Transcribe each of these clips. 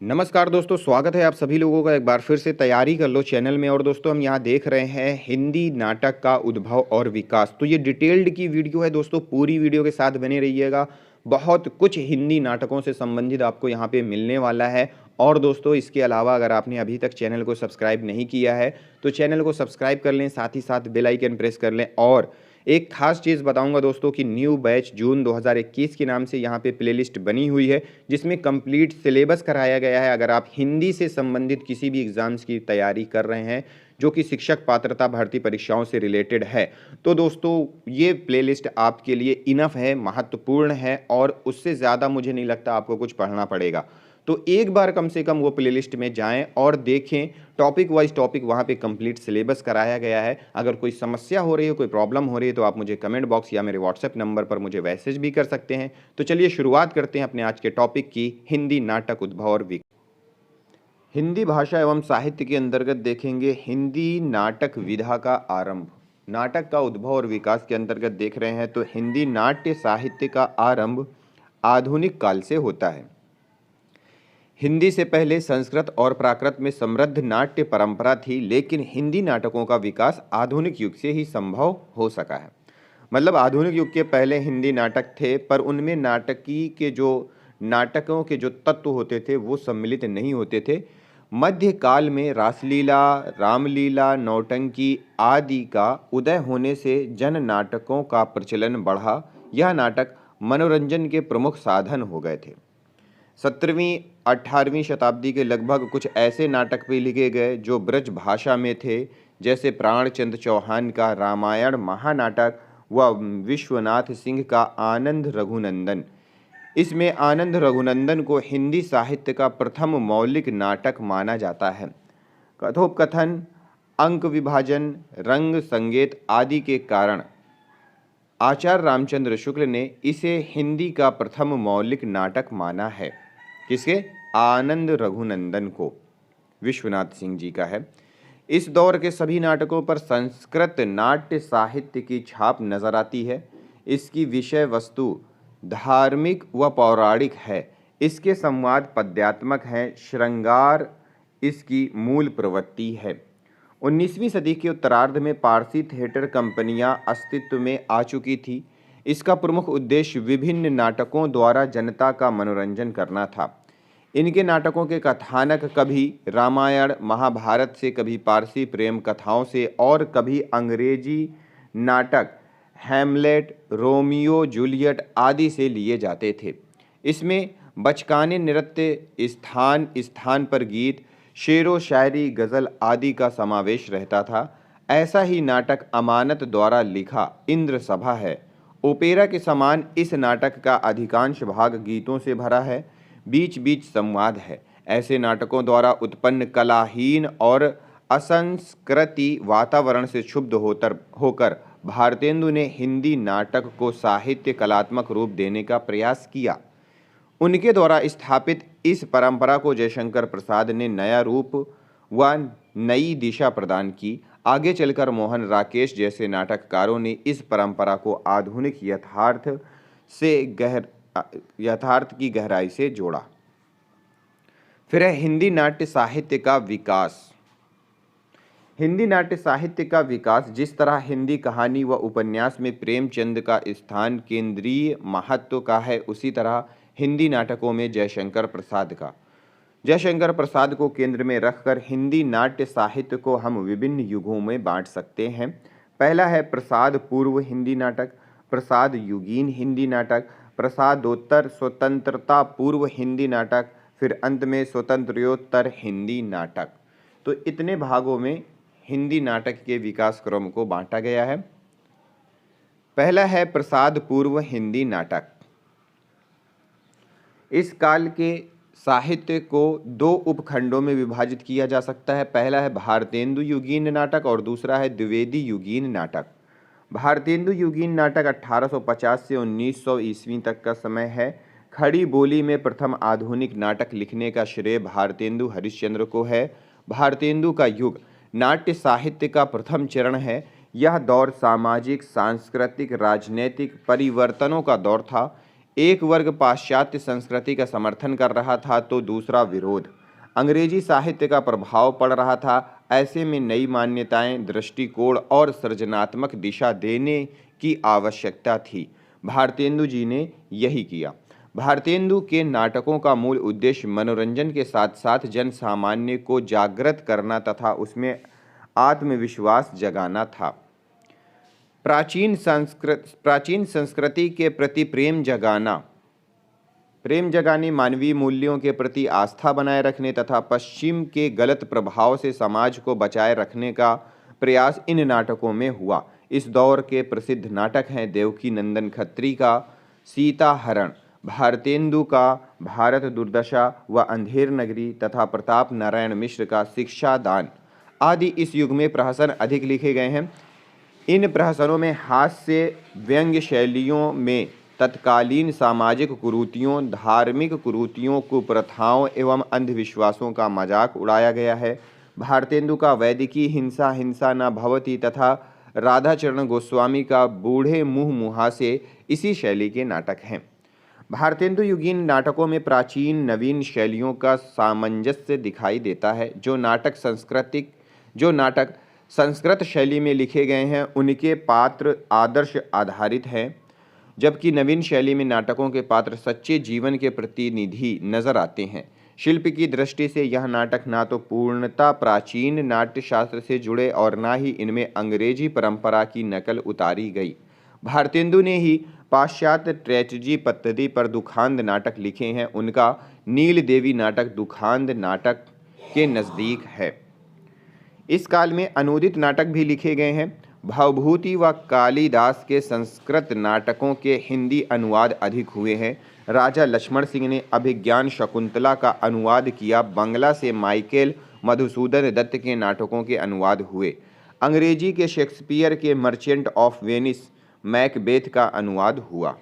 नमस्कार दोस्तों, स्वागत है आप सभी लोगों का एक बार फिर से तैयारी कर लो चैनल में। और दोस्तों हम यहाँ देख रहे हैं हिंदी नाटक का उद्भव और विकास। तो ये डिटेल्ड की वीडियो है दोस्तों, पूरी वीडियो के साथ बने रहिएगा। बहुत कुछ हिंदी नाटकों से संबंधित आपको यहाँ पे मिलने वाला है। और दोस्तों इसके अलावा अगर आपने अभी तक चैनल को सब्सक्राइब नहीं किया है तो चैनल को सब्सक्राइब कर लें, साथ ही साथ बेल आइकन प्रेस कर लें। और एक खास चीज़ बताऊंगा दोस्तों कि न्यू बैच जून 2021 के नाम से यहाँ पे प्लेलिस्ट बनी हुई है, जिसमें कंप्लीट सिलेबस कराया गया है। अगर आप हिंदी से संबंधित किसी भी एग्ज़ाम्स की तैयारी कर रहे हैं जो कि शिक्षक पात्रता भर्ती परीक्षाओं से रिलेटेड है, तो दोस्तों ये प्लेलिस्ट आपके लिए इनफ है, महत्वपूर्ण है। और उससे ज़्यादा मुझे नहीं लगता आपको कुछ पढ़ना पड़ेगा। तो एक बार कम से कम वो प्लेलिस्ट में जाएं और देखें, टॉपिक वाइज टॉपिक वहाँ पे कंप्लीट सिलेबस कराया गया है। अगर कोई समस्या हो रही है, कोई प्रॉब्लम हो रही है, तो आप मुझे कमेंट बॉक्स या मेरे व्हाट्सएप नंबर पर मुझे मैसेज भी कर सकते हैं। तो चलिए शुरुआत करते हैं अपने आज के टॉपिक की, हिंदी नाटक उद्भव और विकास। हिंदी भाषा एवं साहित्य के अंतर्गत देखेंगे हिंदी नाटक विधा का आरंभ। नाटक का उद्भव और विकास के अंतर्गत देख रहे हैं तो हिंदी नाट्य साहित्य का आरंभ आधुनिक काल से होता है। हिंदी से पहले संस्कृत और प्राकृत में समृद्ध नाट्य परंपरा थी, लेकिन हिंदी नाटकों का विकास आधुनिक युग से ही संभव हो सका है। मतलब आधुनिक युग के पहले हिंदी नाटक थे, पर उनमें नाटकों के जो तत्व होते थे वो सम्मिलित नहीं होते थे। मध्यकाल में रासलीला, रामलीला, नौटंकी आदि का उदय होने से जन नाटकों का प्रचलन बढ़ा। यह नाटक मनोरंजन के प्रमुख साधन हो गए थे। 17वीं 18वीं शताब्दी के लगभग कुछ ऐसे नाटक भी लिखे गए जो ब्रज भाषा में थे, जैसे प्राणचंद चौहान का रामायण महानाटक व विश्वनाथ सिंह का आनंद रघुनंदन। इसमें आनंद रघुनंदन को हिंदी साहित्य का प्रथम मौलिक नाटक माना जाता है। कथोपकथन, अंक विभाजन, रंग संगीत आदि के कारण आचार्य रामचंद्र शुक्ल ने इसे हिंदी का प्रथम मौलिक नाटक माना है। किसके? आनंद रघुनंदन को, विश्वनाथ सिंह जी का है। इस दौर के सभी नाटकों पर संस्कृत नाट्य साहित्य की छाप नजर आती है। इसकी विषय वस्तु धार्मिक व पौराणिक है। इसके संवाद पद्यात्मक हैं। श्रृंगार इसकी मूल प्रवृत्ति है। 19वीं सदी के उत्तरार्ध में पारसी थिएटर कंपनियां अस्तित्व में आ चुकी थी। इसका प्रमुख उद्देश्य विभिन्न नाटकों द्वारा जनता का मनोरंजन करना था। इनके नाटकों के कथानक कभी रामायण महाभारत से, कभी पारसी प्रेम कथाओं से और कभी अंग्रेजी नाटक हैमलेट, रोमियो जूलियट आदि से लिए जाते थे। इसमें बचकाने नृत्य, स्थान स्थान पर गीत, शेरो शायरी, गज़ल आदि का समावेश रहता था। ऐसा ही नाटक अमानत द्वारा लिखा इंद्र सभा है। ओपेरा के समान इस नाटक का अधिकांश भाग गीतों से भरा है, बीच बीच संवाद है। ऐसे नाटकों द्वारा उत्पन्न कलाहीन और असंस्कृति वातावरण से क्षुब्ध होकर भारतेंदु ने हिंदी नाटक को साहित्य कलात्मक रूप देने का प्रयास किया। उनके द्वारा स्थापित इस परंपरा को जयशंकर प्रसाद ने नया रूप व नई दिशा प्रदान की। आगे चलकर मोहन राकेश जैसे नाटककारों ने इस परंपरा को आधुनिक यथार्थ की गहराई से जोड़ा। फिर है हिंदी नाट्य साहित्य का विकास। हिंदी नाट्य साहित्य का विकास जिस तरह हिंदी कहानी व उपन्यास में प्रेमचंद का स्थान केंद्रीय महत्व का है, उसी तरह हिंदी नाटकों में जयशंकर प्रसाद को केंद्र में रखकर हिंदी नाट्य साहित्य को हम विभिन्न युगों में बांट सकते हैं। पहला है प्रसाद पूर्व हिंदी नाटक, प्रसाद युगीन हिंदी नाटक, प्रसादोत्तर स्वतंत्रता पूर्व हिंदी नाटक, फिर अंत में स्वतंत्रोत्तर हिंदी नाटक। तो इतने भागों में हिंदी नाटक के विकास क्रम को बांटा गया है। पहला है प्रसाद पूर्व हिंदी नाटक। इस काल के साहित्य को दो उपखंडों में विभाजित किया जा सकता है। पहला है भारतेंदु युगीन नाटक और दूसरा है द्विवेदी युगीन नाटक। भारतेंदु युगीन नाटक 1850 से 1900 ईस्वी तक का समय है। खड़ी बोली में प्रथम आधुनिक नाटक लिखने का श्रेय भारतेंदु हरिश्चंद्र को है। भारतेंदु का युग नाट्य साहित्य का प्रथम चरण है। यह दौर सामाजिक, सांस्कृतिक, राजनीतिक परिवर्तनों का दौर था। एक वर्ग पाश्चात्य संस्कृति का समर्थन कर रहा था तो दूसरा विरोध। अंग्रेजी साहित्य का प्रभाव पड़ रहा था। ऐसे में नई मान्यताएं, दृष्टिकोण और सृजनात्मक दिशा देने की आवश्यकता थी। भारतेंदु जी ने यही किया। भारतेंदु के नाटकों का मूल उद्देश्य मनोरंजन के साथ साथ जन सामान्य को जागृत करना तथा उसमें आत्मविश्वास जगाना था। प्राचीन संस्कृति के प्रति प्रेम जगाने, मानवीय मूल्यों के प्रति आस्था बनाए रखने तथा पश्चिम के गलत प्रभाव से समाज को बचाए रखने का प्रयास इन नाटकों में हुआ। इस दौर के प्रसिद्ध नाटक हैं देवकी नंदन खत्री का सीता हरण, भारतेंदु का भारत दुर्दशा व अंधेर नगरी तथा प्रताप नारायण मिश्र का शिक्षा दान आदि। इस युग में प्रहसन अधिक लिखे गए हैं। इन प्रहसनों में हास्य व्यंग्य शैलियों में तत्कालीन सामाजिक कुरीतियों, धार्मिक कुरीतियों, कुप्रथाओं एवं अंधविश्वासों का मजाक उड़ाया गया है। भारतेंदु का वैदिकी हिंसा हिंसा न भवति तथा राधाचरण गोस्वामी का बूढ़े मुँह मुहासे इसी शैली के नाटक हैं। भारतेंदु युगीन नाटकों में प्राचीन नवीन शैलियों का सामंजस्य दिखाई देता है। जो नाटक संस्कृत शैली में लिखे गए हैं उनके पात्र आदर्श आधारित हैं, जबकि नवीन शैली में नाटकों के पात्र सच्चे जीवन के प्रतिनिधि नजर आते हैं। शिल्प की दृष्टि से यह नाटक ना तो पूर्णतः प्राचीन नाट्य शास्त्र से जुड़े और ना ही इनमें अंग्रेजी परंपरा की नकल उतारी गई। भारतेंदु ने ही पाश्चात्य ट्रेजेडी पद्धति पर दुखांत नाटक लिखे हैं। उनका नील देवी नाटक दुखांत नाटक के नज़दीक है। इस काल में अनूदित नाटक भी लिखे गए हैं। भवभूति व कालिदास के संस्कृत नाटकों के हिंदी अनुवाद अधिक हुए हैं। राजा लक्ष्मण सिंह ने अभिज्ञान शकुंतला का अनुवाद किया। बंगला से माइकेल मधुसूदन दत्त के नाटकों के अनुवाद हुए। अंग्रेजी के शेक्सपियर के मर्चेंट ऑफ वेनिस, मैकबेथ का अनुवाद हुआ।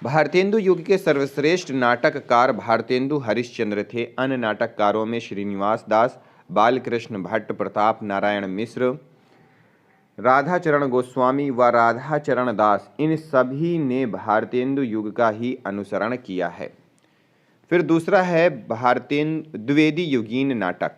भारतेंदु युग के सर्वश्रेष्ठ नाटककार भारतेंदु हरिश्चंद्र थे। अन्य नाटककारों में श्रीनिवास दास, बालकृष्ण भट्ट, प्रताप नारायण मिश्र, राधाचरण गोस्वामी व राधाचरण दास, इन सभी ने भारतेंदु युग का ही अनुसरण किया है। फिर दूसरा है द्विवेदी युगीन नाटक।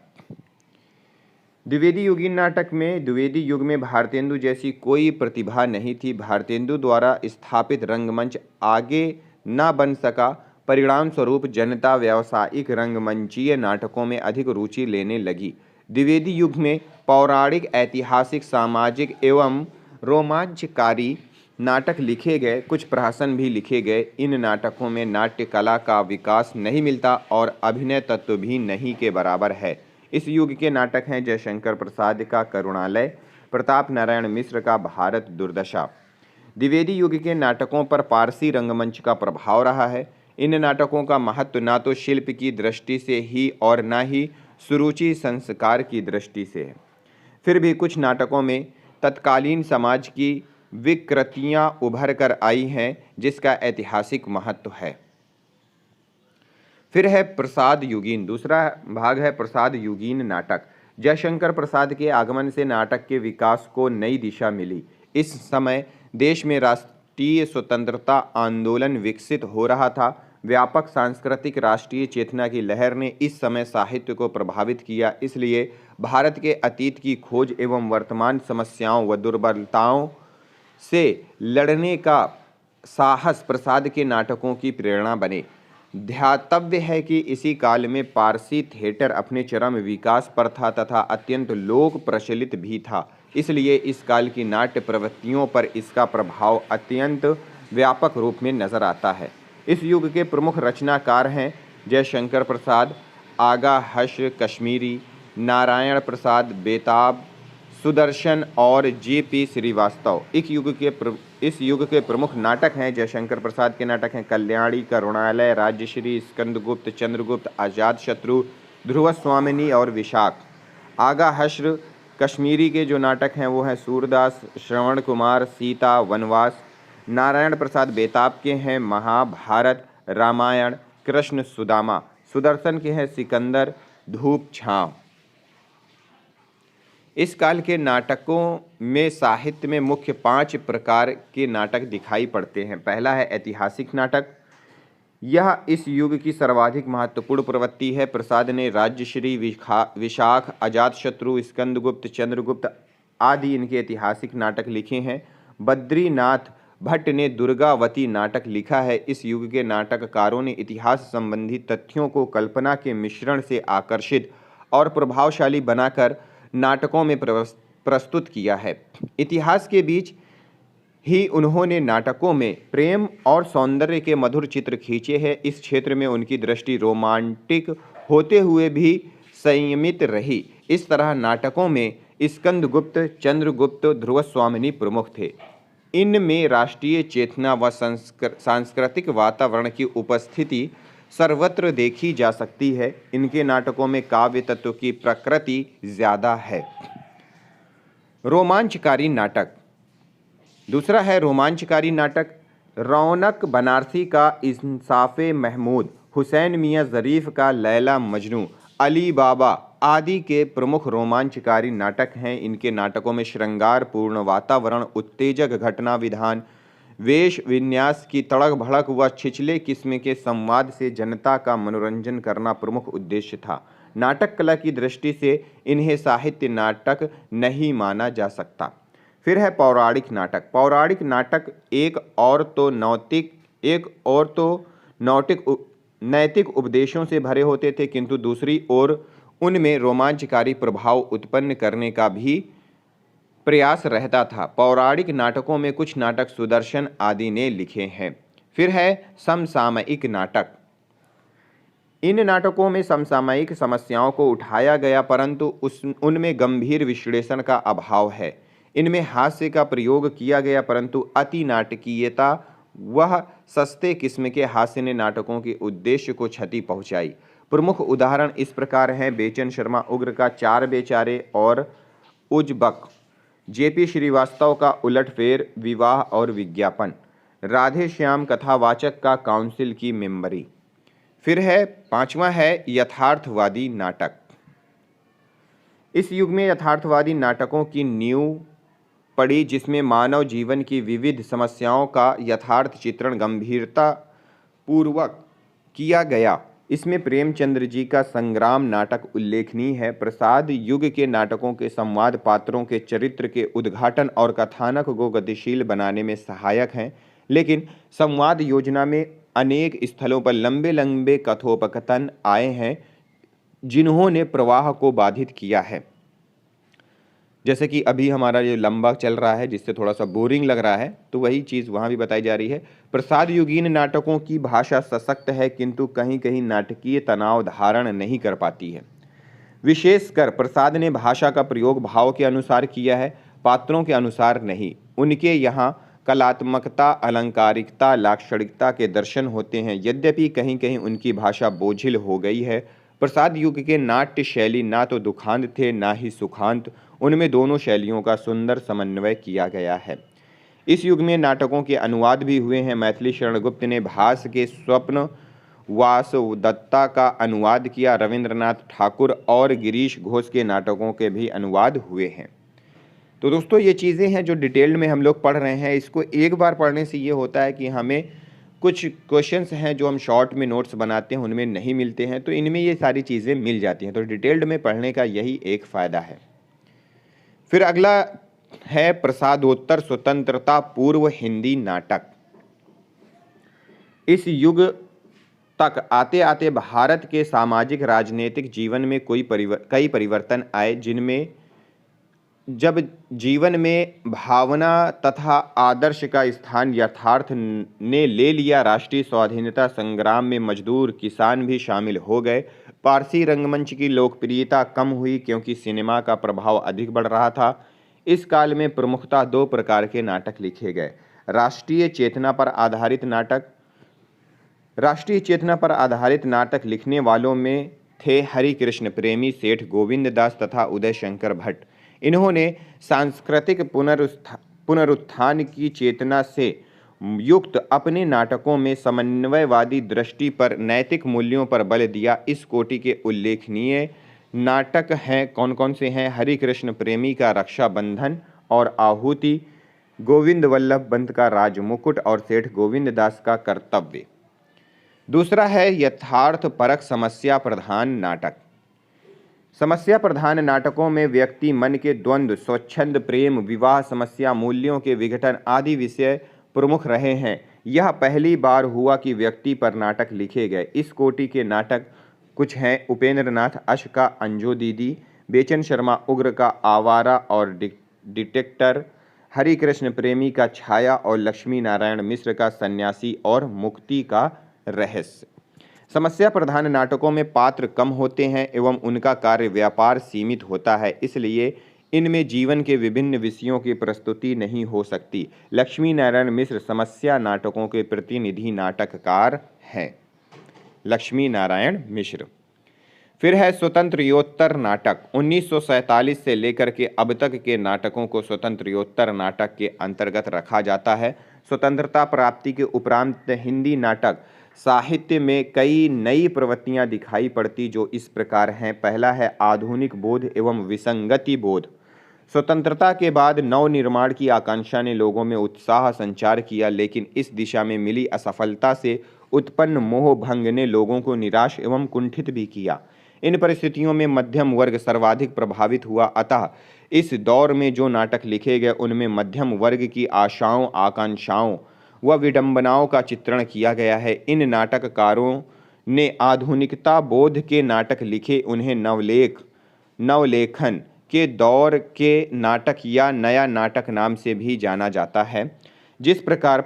द्विवेदी युगीन नाटक में द्विवेदी युग में भारतेंदु जैसी कोई प्रतिभा नहीं थी। भारतेंदु द्वारा स्थापित रंगमंच आगे न बन सका। परिणाम स्वरूप जनता व्यावसायिक रंगमंचीय नाटकों में अधिक रुचि लेने लगी। द्विवेदी युग में पौराणिक, ऐतिहासिक, सामाजिक एवं रोमांचकारी नाटक लिखे गए। कुछ प्रहसन भी लिखे गए। इन नाटकों में नाट्य कला का विकास नहीं मिलता और अभिनय तत्व भी नहीं के बराबर है। इस युग के नाटक हैं जयशंकर प्रसाद का करुणालय, प्रताप नारायण मिश्र का भारत दुर्दशा। द्विवेदी युग के नाटकों पर पारसी रंगमंच का प्रभाव रहा है। इन नाटकों का महत्व ना तो शिल्प की दृष्टि से ही और ना ही सुरुचि संस्कार की दृष्टि से है। फिर भी कुछ नाटकों में तत्कालीन समाज की विकृतियां उभर कर आई हैं जिसका ऐतिहासिक महत्व है। फिर है प्रसाद युगीन। दूसरा भाग है प्रसाद युगीन नाटक। जयशंकर प्रसाद के आगमन से नाटक के विकास को नई दिशा मिली। इस समय देश में राष्ट्रीय स्वतंत्रता आंदोलन विकसित हो रहा था। व्यापक सांस्कृतिक राष्ट्रीय चेतना की लहर ने इस समय साहित्य को प्रभावित किया। इसलिए भारत के अतीत की खोज एवं वर्तमान समस्याओं व दुर्बलताओं से लड़ने का साहस प्रसाद के नाटकों की प्रेरणा बने। ध्यातव्य है कि इसी काल में पारसी थिएटर अपने चरम विकास पर था तथा अत्यंत लोक प्रचलित भी था। इसलिए इस काल की नाट्य प्रवृत्तियों पर इसका प्रभाव अत्यंत व्यापक रूप में नजर आता है। इस युग के प्रमुख रचनाकार हैं जयशंकर प्रसाद, आगा हश्र कश्मीरी, नारायण प्रसाद बेताब, सुदर्शन और J.P. श्रीवास्तव। इस युग के प्रमुख नाटक हैं जयशंकर प्रसाद के नाटक हैं कल्याणी, करुणालय, राज्यश्री, स्कंदगुप्त, चंद्रगुप्त, अजातशत्रु, ध्रुव स्वामिनी और विशाख। आगा हश्र कश्मीरी के जो नाटक हैं वो हैं सूरदास, श्रवण कुमार, सीता, वनवास। नारायण प्रसाद बेताब के हैं महाभारत, रामायण, कृष्ण सुदामा। सुदर्शन के हैं सिकंदर, धूप छाँव। इस काल के नाटकों में साहित्य में मुख्य 5 प्रकार के नाटक दिखाई पड़ते हैं। पहला है ऐतिहासिक नाटक। यह इस युग की सर्वाधिक महत्वपूर्ण प्रवृत्ति है। प्रसाद ने राज्यश्री, विशाख, अजातशत्रु, स्कंदगुप्त, चंद्रगुप्त आदि इनके ऐतिहासिक नाटक लिखे हैं। बद्रीनाथ भट्ट ने दुर्गावती नाटक लिखा है। इस युग के नाटककारों ने इतिहास संबंधी तथ्यों को कल्पना के मिश्रण से आकर्षित और प्रभावशाली बनाकर नाटकों में प्रस्तुत किया है। इतिहास के बीच ही उन्होंने नाटकों में प्रेम और सौंदर्य के मधुर चित्र खींचे हैं। इस क्षेत्र में उनकी दृष्टि रोमांटिक होते हुए भी संयमित रही। इस तरह नाटकों में स्कंदगुप्त, चंद्रगुप्त, ध्रुवस्वामिनी प्रमुख थे। इनमें राष्ट्रीय चेतना व सांस्कृतिक वातावरण की उपस्थिति सर्वत्र देखी जा सकती है। इनके नाटकों में काव्य तत्व की प्रकृति ज्यादा है। रोमांचकारी नाटक। दूसरा है रोमांचकारी नाटक। रौनक बनारसी का इंसाफ़े महमूद, हुसैन मियाँ ज़रीफ़ का लैला मजनू, अली बाबा आदि के प्रमुख रोमांचकारी नाटक हैं। इनके नाटकों में श्रृंगारपूर्ण वातावरण, उत्तेजक घटना विधान, वेश विन्यास की तड़क भड़क व छिछले किस्म के संवाद से जनता का मनोरंजन करना प्रमुख उद्देश्य था। नाटक कला की दृष्टि से इन्हें साहित्य नाटक नहीं माना जा सकता। फिर है पौराणिक नाटक। पौराणिक नाटक एक और तो नैतिक उपदेशों से भरे होते थे, किंतु दूसरी ओर उनमें रोमांचकारी प्रभाव उत्पन्न करने का भी प्रयास रहता था। पौराणिक नाटकों में कुछ नाटक सुदर्शन आदि ने लिखे हैं। फिर है समसामयिक नाटक। इन नाटकों में समसामयिक समस्याओं को उठाया गया, परंतु उनमें गंभीर विश्लेषण का अभाव है। इनमें हास्य का प्रयोग किया गया, परंतु अति नाटकीयता वह सस्ते किस्म के हास्य ने नाटकों के उद्देश्य को क्षति पहुंचाई। प्रमुख उदाहरण इस प्रकार हैं: बेचन शर्मा उग्र का चार बेचारे और उजबक, जेपी श्रीवास्तव का उलटफेर, विवाह और विज्ञापन, राधे श्याम कथावाचक का काउंसिल की मेंबरी। फिर है पांचवा है यथार्थवादी नाटक। इस युग में यथार्थवादी नाटकों की नींव पड़ी, जिसमें मानव जीवन की विविध समस्याओं का यथार्थ चित्रण गंभीरता पूर्वक किया गया। इसमें प्रेमचंद्र जी का संग्राम नाटक उल्लेखनीय है। प्रसाद युग के नाटकों के संवाद पात्रों के चरित्र के उद्घाटन और कथानक को गतिशील बनाने में सहायक हैं, लेकिन संवाद योजना में अनेक स्थलों पर लंबे लंबे कथोपकथन आए हैं जिन्होंने प्रवाह को बाधित किया है। जैसे कि अभी हमारा ये लंबा चल रहा है, जिससे थोड़ा सा बोरिंग लग रहा है, तो वही चीज़ वहाँ भी बताई जा रही है। प्रसाद युगीन नाटकों की भाषा सशक्त है, किंतु कहीं कहीं नाटकीय तनाव धारण नहीं कर पाती है। विशेषकर प्रसाद ने भाषा का प्रयोग भाव के अनुसार किया है, पात्रों के अनुसार नहीं। उनके यहाँ कलात्मकता, अलंकारिकता, लाक्षणिकता के दर्शन होते हैं, यद्यपि कहीं कहीं उनकी भाषा बोझिल हो गई है। प्रसाद युग के नाट्य शैली ना तो दुखांत थे ना ही सुखांत, उनमें दोनों शैलियों का सुंदर समन्वय किया गया है। इस युग में नाटकों के अनुवाद भी हुए हैं। मैथिली शरणगुप्त ने भास के स्वप्न वासवदत्ता का अनुवाद किया। रविंद्रनाथ ठाकुर और गिरीश घोष के नाटकों के भी अनुवाद हुए हैं। तो दोस्तों, ये चीज़ें हैं जो डिटेल्ड में हम लोग पढ़ रहे हैं। इसको एक बार पढ़ने से ये होता है कि हमें कुछ क्वेश्चंस हैं जो हम शॉर्ट में नोट्स बनाते हैं उनमें नहीं मिलते हैं, तो इनमें ये सारी चीज़ें मिल जाती हैं। तो डिटेल्ड में पढ़ने का यही एक फ़ायदा है। फिर अगला है प्रसादोत्तर स्वतंत्रता पूर्व हिंदी नाटक। इस युग तक आते आते भारत के सामाजिक राजनीतिक जीवन में कई परिवर्तन आए, जिनमें जब जीवन में भावना तथा आदर्श का स्थान यथार्थ ने ले लिया, राष्ट्रीय स्वाधीनता संग्राम में मजदूर किसान भी शामिल हो गए। पारसी रंगमंच की लोकप्रियता कम हुई क्योंकि सिनेमा का प्रभाव अधिक बढ़ रहा था। इस काल में प्रमुखतः दो प्रकार के नाटक लिखे गए: राष्ट्रीय चेतना पर आधारित नाटक। राष्ट्रीय चेतना पर आधारित नाटक लिखने वालों में थे हरिकृष्ण प्रेमी, सेठ गोविंद दास तथा उदय शंकर भट्ट। इन्होंने सांस्कृतिक पुनरुत्थान की चेतना से युक्त अपने नाटकों में समन्वयवादी दृष्टि पर, नैतिक मूल्यों पर बल दिया। इस कोटि के उल्लेखनीय नाटक हैं कौन कौन से हैं? हरि कृष्ण प्रेमी का रक्षाबंधन और आहुति, गोविंद वल्लभ पंत का राजमुकुट और सेठ गोविंद दास का कर्तव्य। दूसरा है यथार्थ परक समस्या प्रधान नाटक। समस्या प्रधान नाटकों में व्यक्ति मन के द्वंद्व, स्वच्छंद प्रेम, विवाह समस्या, मूल्यों के विघटन आदि विषय प्रमुख रहे हैं। यह पहली बार हुआ कि व्यक्ति पर नाटक लिखे गए। इस कोटि के नाटक कुछ हैं: उपेंद्र नाथ अश का अंजो दीदी, बेचन शर्मा उग्र का आवारा और डिटेक्टर, हरि कृष्ण प्रेमी का छाया और लक्ष्मी नारायण मिश्र का सन्यासी और मुक्ति का रहस्य। समस्या प्रधान नाटकों में पात्र कम होते हैं एवं उनका कार्य व्यापार सीमित होता है, इसलिए इनमें जीवन के विभिन्न विषयों की प्रस्तुति नहीं हो सकती। लक्ष्मी नारायण मिश्र समस्या नाटकों के प्रतिनिधि नाटककार हैं। लक्ष्मी नारायण मिश्र। फिर है स्वतंत्रोत्तर नाटक। 1947 से लेकर के अब तक के नाटकों को स्वतंत्रोत्तर नाटक के अंतर्गत रखा जाता है। स्वतंत्रता प्राप्ति के उपरांत हिंदी नाटक साहित्य में कई नई प्रवृत्तियां दिखाई पड़ती, जो इस प्रकार हैं। पहला है आधुनिक बोध एवं विसंगति बोध। स्वतंत्रता के बाद नवनिर्माण की आकांक्षा ने लोगों में उत्साह संचार किया, लेकिन इस दिशा में मिली असफलता से उत्पन्न मोह भंग ने लोगों को निराश एवं कुंठित भी किया। इन परिस्थितियों में मध्यम वर्ग सर्वाधिक प्रभावित हुआ, अतः इस दौर में जो नाटक लिखे गए उनमें मध्यम वर्ग की आशाओं, आकांक्षाओं व विडंबनाओं का चित्रण किया गया है। इन नाटककारों ने आधुनिकता बोध के नाटक लिखे। उन्हें नवलेखन के दौर के नाटक या नया नाटक नाम से भी जाना जाता है। जिस प्रकार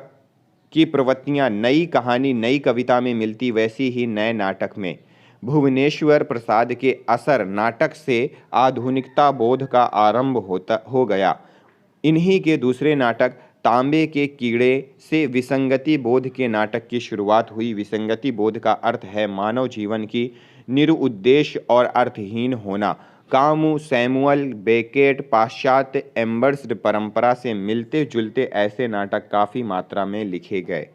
की प्रवृत्तियां नई कहानी, नई कविता में मिलती, वैसी ही नए नाटक में भुवनेश्वर प्रसाद के असर नाटक से आधुनिकता बोध का आरंभ हो गया। इन्हीं के दूसरे नाटक तांबे के कीड़े से विसंगति बोध के नाटक की शुरुआत हुई। विसंगति बोध का अर्थ है मानव जीवन की निरुद्देश्य और अर्थहीन होना। कामू सैमुअल बेकेट पाश्चात्य एम्बर्स्ड परंपरा से मिलते जुलते ऐसे नाटक काफी मात्रा में लिखे गए।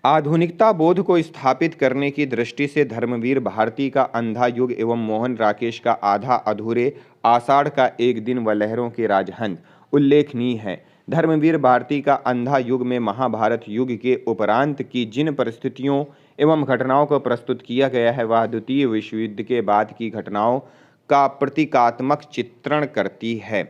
आधुनिकता बोध को स्थापित करने की दृष्टि से धर्मवीर भारती का अंधा युग एवं मोहन राकेश का आधा अधूरे आषाढ़ का एक दिन व लहरों के राजहंस उल्लेखनीय है। धर्मवीर भारती का अंधा युग में महाभारत युग के उपरांत की जिन परिस्थितियों एवं घटनाओं को प्रस्तुत किया गया है, वह द्वितीय विश्व युद्ध के बाद की घटनाओं का प्रतीकात्मक चित्रण करती है।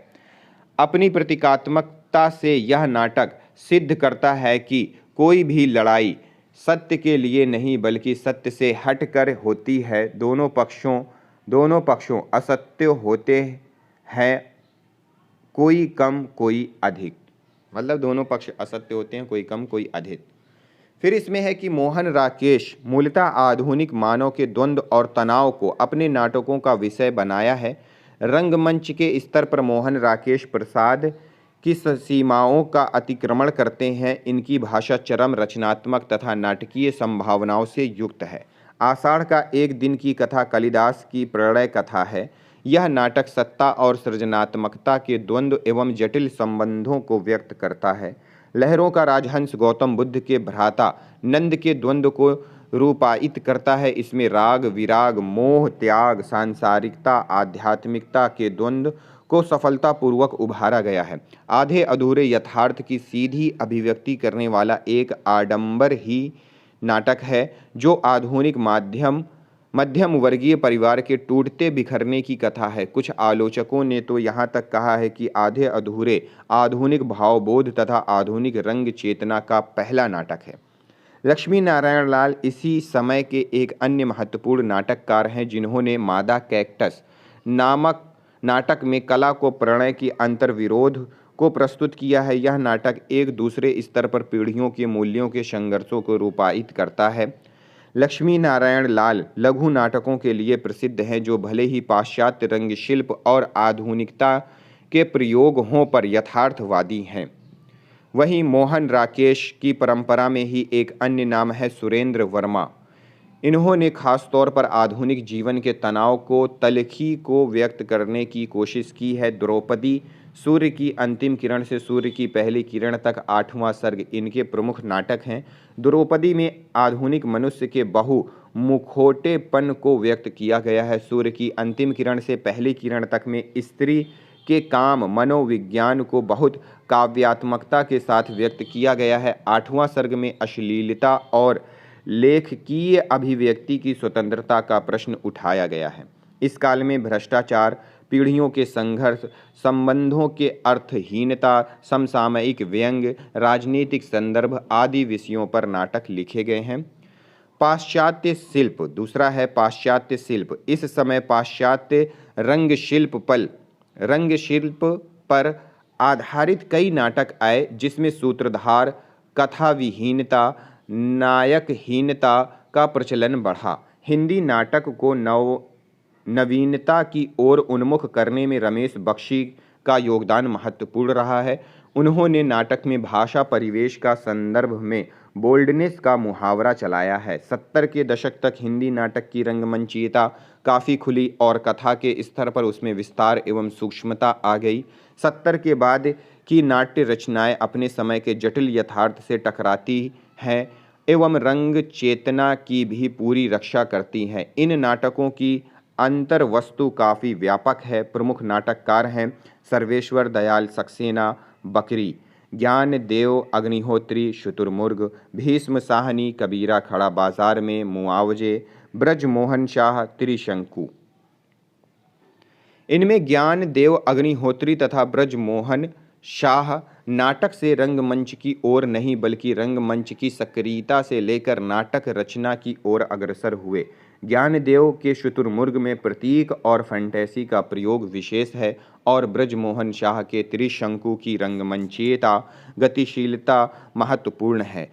अपनी प्रतीकात्मकता से यह नाटक सिद्ध करता है कि कोई भी लड़ाई सत्य के लिए नहीं बल्कि सत्य से हटकर होती है। दोनों पक्षों असत्य होते हैं, कोई कम कोई अधिक, मतलब दोनों पक्ष असत्य होते हैं, कोई कम कोई अधिक। फिर इसमें है कि मोहन राकेश मूलतः आधुनिक मानव के द्वंद्व और तनाव को अपने नाटकों का विषय बनाया है। रंगमंच के स्तर पर मोहन राकेश प्रसाद की सीमाओं का अतिक्रमण करते हैं। इनकी भाषा चरम रचनात्मक तथा नाटकीय संभावनाओं से युक्त है। आषाढ़ का एक दिन की कथा कालिदास की प्रणय कथा है। यह नाटक सत्ता और सृजनात्मकता के द्वंद्व एवं जटिल संबंधों को व्यक्त करता है। लहरों का राजहंस गौतम बुद्ध के भ्राता नंद के द्वंद्व को रूपायित करता है। इसमें राग, विराग, मोह, त्याग, सांसारिकता, आध्यात्मिकता के द्वंद्व को सफलतापूर्वक उभारा गया है। आधे अधूरे यथार्थ की सीधी अभिव्यक्ति करने वाला एक आडंबर ही नाटक है, जो आधुनिक मध्यम वर्गीय परिवार के टूटते बिखरने की कथा है। कुछ आलोचकों ने तो यहाँ तक कहा है कि आधे अधूरे आधुनिक भावबोध तथा आधुनिक रंग चेतना का पहला नाटक है। लक्ष्मी नारायण लाल इसी समय के एक अन्य महत्वपूर्ण नाटककार हैं, जिन्होंने मादा कैक्टस नामक नाटक में कला को प्रणय की अंतर्विरोध को प्रस्तुत किया है। यह नाटक एक दूसरे स्तर पर पीढ़ियों के मूल्यों के संघर्षों को रूपायित करता है। लक्ष्मी नारायण लाल लघु नाटकों के लिए प्रसिद्ध हैं, जो भले ही पाश्चात्य रंग शिल्प और आधुनिकता के प्रयोग हों पर यथार्थवादी हैं। वहीं मोहन राकेश की परंपरा में ही एक अन्य नाम है सुरेंद्र वर्मा। इन्होंने खास तौर पर आधुनिक जीवन के तनाव को, तलखी को व्यक्त करने की कोशिश की है। द्रौपदी, सूर्य की अंतिम किरण से सूर्य की पहली किरण तक, 8वां सर्ग इनके प्रमुख नाटक हैं। द्रौपदी में आधुनिक मनुष्य के बहु मुखौटेपन को व्यक्त किया गया है। सूर्य की अंतिम किरण से पहली किरण तक में स्त्री के काम मनोविज्ञान को बहुत काव्यात्मकता के साथ व्यक्त किया गया है। 8वां सर्ग में अश्लीलता और लेखकीय अभिव्यक्ति की स्वतंत्रता का प्रश्न उठाया गया है। इस काल में भ्रष्टाचार, पीढ़ियों के संघर्ष, संबंधों के अर्थहीनता, समसामयिक व्यंग्य, राजनीतिक संदर्भ आदि विषयों पर नाटक लिखे गए हैं। पाश्चात्य शिल्प, दूसरा है पाश्चात्य शिल्प। इस समय पाश्चात्य रंगशिल्प पर आधारित कई नाटक आए, जिसमें सूत्रधार, कथा विहीनता, नायकहीनता का प्रचलन बढ़ा। हिंदी नाटक को नवीनता की ओर उन्मुख करने में रमेश बख्शी का योगदान महत्वपूर्ण रहा है। उन्होंने नाटक में भाषा परिवेश का संदर्भ में बोल्डनेस का मुहावरा चलाया है। 70 के दशक तक हिंदी नाटक की रंगमंचीयता काफ़ी खुली और कथा के स्तर पर उसमें विस्तार एवं सूक्ष्मता आ गई। 70 के बाद की नाट्य रचनाएं अपने समय के जटिल यथार्थ से टकराती हैं एवं रंग चेतना की भी पूरी रक्षा करती हैं। इन नाटकों की अंतर वस्तु काफ़ी व्यापक है। प्रमुख नाटककार हैं सर्वेश्वर दयाल सक्सेना बकरी, ज्ञानदेव अग्निहोत्री शुतुरमुर्ग, भीष्म साहनी कबीरा खड़ा बाजार में, मुआवजे, ब्रजमोहन शाह त्रिशंकु। इनमें ज्ञानदेव अग्निहोत्री तथा ब्रजमोहन शाह नाटक से रंगमंच की ओर नहीं बल्कि रंगमंच की सक्रियता से लेकर नाटक रचना की ओर अग्रसर हुए। ज्ञानदेव के शुतुरमुर्ग में प्रतीक और फैंटेसी का प्रयोग विशेष है और ब्रजमोहन शाह के त्रिशंकु की रंगमंचीयता, गतिशीलता महत्वपूर्ण है।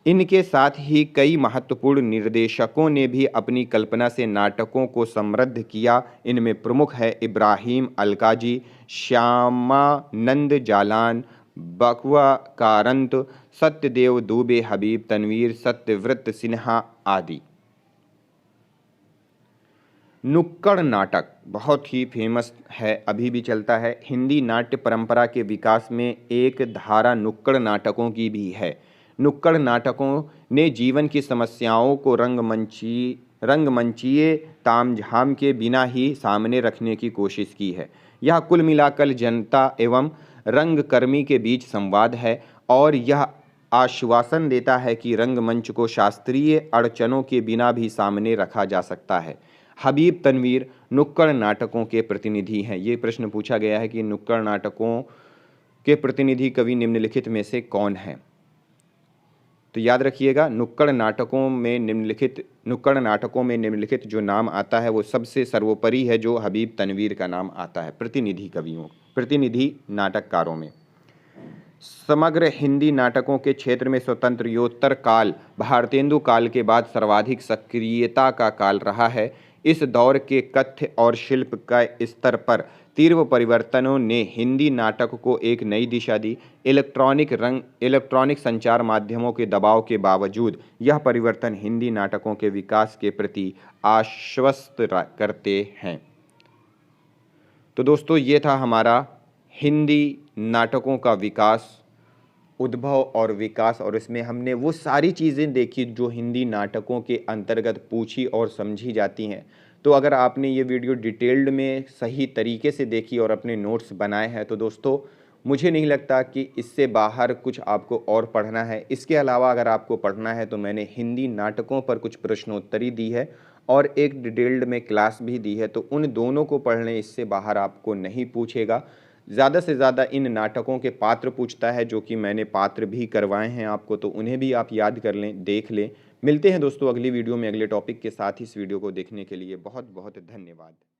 इनके साथ ही कई महत्वपूर्ण निर्देशकों ने भी अपनी कल्पना से नाटकों को समृद्ध किया। इनमें प्रमुख है इब्राहिम अलकाजी, श्यामानंद जालान, बकवा कारंत, सत्यदेव दुबे, हबीब तनवीर, सत्यव्रत सिन्हा आदि। नुक्कड़ नाटक बहुत ही फेमस है, अभी भी चलता है। हिंदी नाट्य परंपरा के विकास में एक धारा नुक्कड़ नाटकों की भी है। नुक्कड़ नाटकों ने जीवन की समस्याओं को रंगमंचीय तामझाम के बिना ही सामने रखने की कोशिश की है। यह कुल मिलाकर जनता एवं रंगकर्मी के बीच संवाद है और यह आश्वासन देता है कि रंगमंच को शास्त्रीय अड़चनों के बिना भी सामने रखा जा सकता है। हबीब तनवीर नुक्कड़ नाटकों के प्रतिनिधि हैं। ये प्रश्न पूछा गया है कि नुक्कड़ नाटकों के प्रतिनिधि कवि निम्नलिखित में से कौन है। तो याद रखिएगा, नुक्कड़ नाटकों में निम्नलिखित जो नाम आता है वो सबसे सर्वोपरि है, जो हबीब तनवीर का नाम आता है प्रतिनिधि नाटककारों में। समग्र हिंदी नाटकों के क्षेत्र में स्वतंत्रोत्तर काल भारतेंदु काल के बाद सर्वाधिक सक्रियता का काल रहा है। इस दौर के कथ्य और शिल्प का स्तर पर तीव्र परिवर्तनों ने हिंदी नाटक को एक नई दिशा दी। इलेक्ट्रॉनिक संचार माध्यमों के दबाव के बावजूद यह परिवर्तन हिंदी नाटकों के विकास के प्रति आश्वस्त करते हैं। तो दोस्तों, ये था हमारा हिंदी नाटकों का विकास, उद्भव और विकास, और इसमें हमने वो सारी चीज़ें देखी जो हिंदी नाटकों के अंतर्गत पूछी और समझी जाती हैं। तो अगर आपने ये वीडियो डिटेल्ड में सही तरीके से देखी और अपने नोट्स बनाए हैं तो दोस्तों मुझे नहीं लगता कि इससे बाहर कुछ आपको और पढ़ना है। इसके अलावा अगर आपको पढ़ना है तो मैंने हिंदी नाटकों पर कुछ प्रश्नोत्तरी दी है और एक डिटेल्ड में क्लास भी दी है, तो उन दोनों को पढ़ लें, इससे बाहर आपको नहीं पूछेगा। ज़्यादा से ज़्यादा इन नाटकों के पात्र पूछता है, जो कि मैंने पात्र भी करवाए हैं आपको, तो उन्हें भी आप याद कर लें, देख लें। मिलते हैं दोस्तों अगली वीडियो में अगले टॉपिक के साथ। इस वीडियो को देखने के लिए बहुत बहुत धन्यवाद।